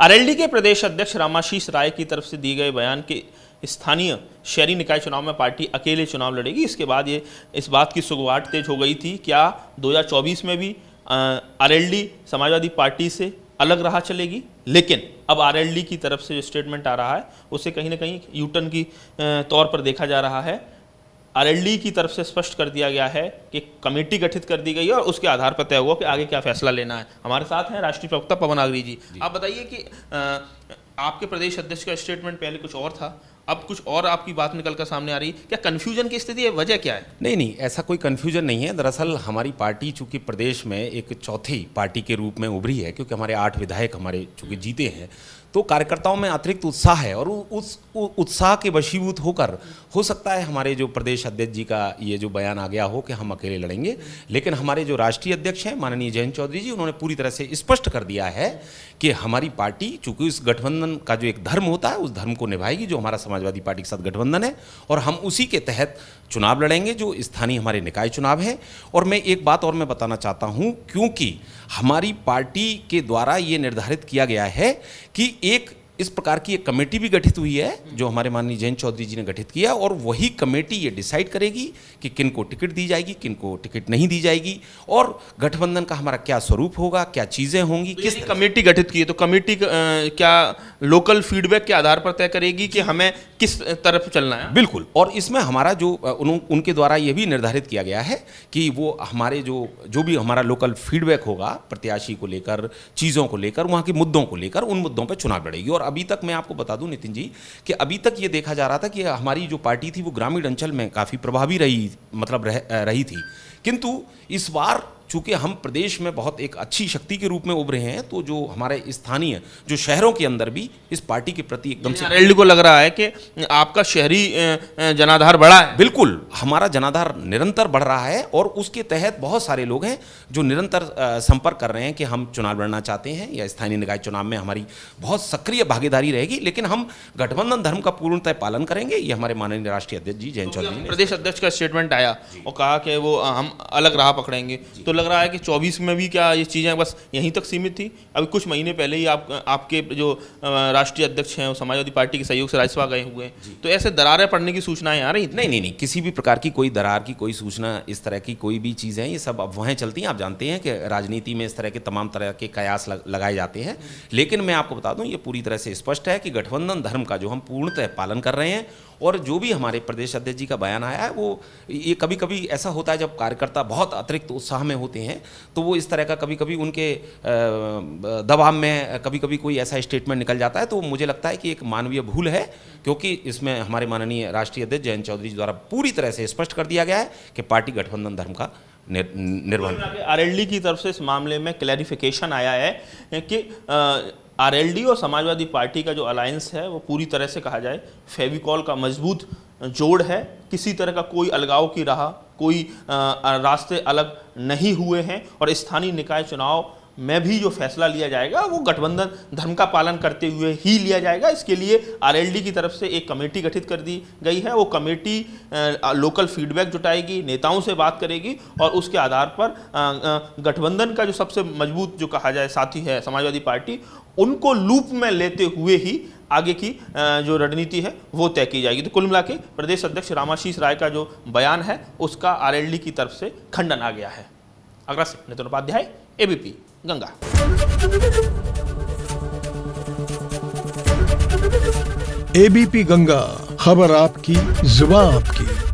RLD के प्रदेश अध्यक्ष रामाशीष राय की तरफ से दिए गए बयान के स्थानीय शहरी निकाय चुनाव में पार्टी अकेले चुनाव लड़ेगी। इसके बाद ये इस बात की सुगवाट तेज हो गई थी, क्या 2024 में भी आरएलडी समाजवादी पार्टी से अलग राह चलेगी। लेकिन अब आरएलडी की तरफ से जो स्टेटमेंट आ रहा है उसे कहीं ना कहीं यूटर्न की तौर पर देखा जा रहा है। आरएलडी की तरफ से स्पष्ट कर दिया गया है कि कमेटी गठित कर दी गई है और उसके आधार पर तय हुआ कि आगे क्या फैसला लेना है। हमारे साथ हैं राष्ट्रीय प्रवक्ता पवन आगरी जी। आप बताइए कि आपके प्रदेश अध्यक्ष का स्टेटमेंट पहले कुछ और था, अब कुछ और आपकी बात निकल कर सामने आ रही है। क्या कन्फ्यूजन की स्थिति है, वजह क्या है? नहीं, ऐसा कोई कन्फ्यूजन नहीं है। दरअसल हमारी पार्टी चूंकि प्रदेश में एक चौथी पार्टी के रूप में उभरी है, क्योंकि हमारे 8 विधायक हमारे चूंकि जीते हैं, तो कार्यकर्ताओं में अतिरिक्त उत्साह है और उस उत्साह के वशीभूत होकर हो सकता है हमारे जो प्रदेश अध्यक्ष जी का ये जो बयान आ गया हो कि हम अकेले लड़ेंगे। लेकिन हमारे जो राष्ट्रीय अध्यक्ष हैं माननीय जयंत चौधरी जी, उन्होंने पूरी तरह से स्पष्ट कर दिया है कि हमारी पार्टी चूंकि उस गठबंधन का जो एक धर्म होता है उस धर्म को निभाएगी, जो हमारा समाजवादी पार्टी के साथ गठबंधन है, और हम उसी के तहत चुनाव लड़ेंगे जो स्थानीय हमारे निकाय चुनाव हैं। और मैं एक बात और मैं बताना चाहता हूं, क्योंकि हमारी पार्टी के द्वारा ये निर्धारित किया गया है कि एक इस प्रकार की एक कमेटी भी गठित हुई है जो हमारे माननीय जयंत चौधरी जी ने गठित किया, और वही कमेटी ये डिसाइड करेगी कि किन को टिकट दी जाएगी, किन को टिकट नहीं दी जाएगी, और गठबंधन का हमारा क्या स्वरूप होगा, क्या चीज़ें होंगी। तो किस कमेटी गठित की है, तो कमेटी क्या लोकल फीडबैक के आधार पर तय करेगी कि हमें किस तरफ चलना है? बिल्कुल। और इसमें हमारा जो उनके द्वारा ये भी निर्धारित किया गया है कि वो हमारे जो भी हमारा लोकल फीडबैक होगा प्रत्याशी को लेकर, चीज़ों को लेकर, वहाँ के मुद्दों को लेकर, उन मुद्दों पर चुनाव लड़ेगी। और अभी तक मैं आपको बता दूं नितिन जी कि अभी तक ये देखा जा रहा था कि हमारी जो पार्टी थी वो ग्रामीण अंचल में काफ़ी प्रभावी रही थी, किंतु इस बार चूंकि हम प्रदेश में बहुत एक अच्छी शक्ति के रूप में उभरे हैं, तो जो हमारे स्थानीय जो शहरों के अंदर भी इस पार्टी के प्रति एकदम से आरएलडी को लग रहा है कि आपका शहरी जनाधार बढ़ा है। बिल्कुल, हमारा जनाधार निरंतर बढ़ रहा है और उसके तहत बहुत सारे लोग हैं जो निरंतर संपर्क कर रहे हैं कि हम चुनाव लड़ना चाहते हैं या स्थानीय निकाय चुनाव में हमारी बहुत सक्रिय भागीदारी रहेगी। लेकिन हम गठबंधन धर्म का पूर्णतः पालन करेंगे, ये हमारे माननीय राष्ट्रीय अध्यक्ष जी जयंत चौधरी ने प्रदेश अध्यक्ष का स्टेटमेंट आया और कहा कि वो हम अलग राह पकड़ेंगे। तो लग रहा है कि 24 में भी क्या ये चीज़ें बस यहीं तक सीमित थी? अभी कुछ महीने पहले ही आपके जो राष्ट्रीय अध्यक्ष हैं वो समाजवादी पार्टी के सहयोग से राज्यसभा गए हुए हैं, तो ऐसे दरारें पड़ने की सूचनाएं आ रही थी? नहीं, किसी भी प्रकार की कोई दरार की कोई सूचना, इस तरह की कोई भी चीज़ें, ये सब अफवाहें चलती हैं। आप जानते हैं कि राजनीति में इस तरह के तमाम तरह के कयास लगाए जाते हैं। लेकिन मैं आपको बता दूं, ये पूरी तरह से स्पष्ट है कि गठबंधन धर्म का जो हम पूर्णतः पालन कर रहे हैं। और जो भी हमारे प्रदेश अध्यक्ष जी का बयान आया है, वो ये कभी कभी ऐसा होता है जब कार्यकर्ता बहुत अतिरिक्त उत्साह में होते हैं तो वो इस तरह का कभी कभी उनके दबाव में कभी कभी कोई ऐसा स्टेटमेंट निकल जाता है। तो मुझे लगता है कि एक मानवीय भूल है, क्योंकि इसमें हमारे माननीय राष्ट्रीय अध्यक्ष जयंत चौधरी जी द्वारा पूरी तरह से स्पष्ट कर दिया गया है कि पार्टी गठबंधन धर्म का निर्वहन। आरएलडी की तरफ से इस मामले में क्लैरिफिकेशन आया है कि आरएलडी और समाजवादी पार्टी का जो अलायंस है वो पूरी तरह से कहा जाए फेविकॉल का मजबूत जोड़ है। किसी तरह का कोई अलगाव की राह, कोई रास्ते अलग नहीं हुए हैं, और स्थानीय निकाय चुनाव में भी जो फैसला लिया जाएगा वो गठबंधन धर्म का पालन करते हुए ही लिया जाएगा। इसके लिए आरएलडी की तरफ से एक कमेटी गठित कर दी गई है। वो कमेटी लोकल फीडबैक जुटाएगी, नेताओं से बात करेगी, और उसके आधार पर गठबंधन का जो सबसे मजबूत जो कहा जाए साथी है समाजवादी पार्टी, उनको लूप में लेते हुए ही आगे की जो रणनीति है वो तय की जाएगी। तो कुल मिला के प्रदेश अध्यक्ष रामाशीष राय का जो बयान है उसका आरएलडी की तरफ से खंडन आ गया है। आगरा से नितिन उपाध्याय, एबीपी गंगा। एबीपी गंगा, खबर आपकी, जुबान आपकी।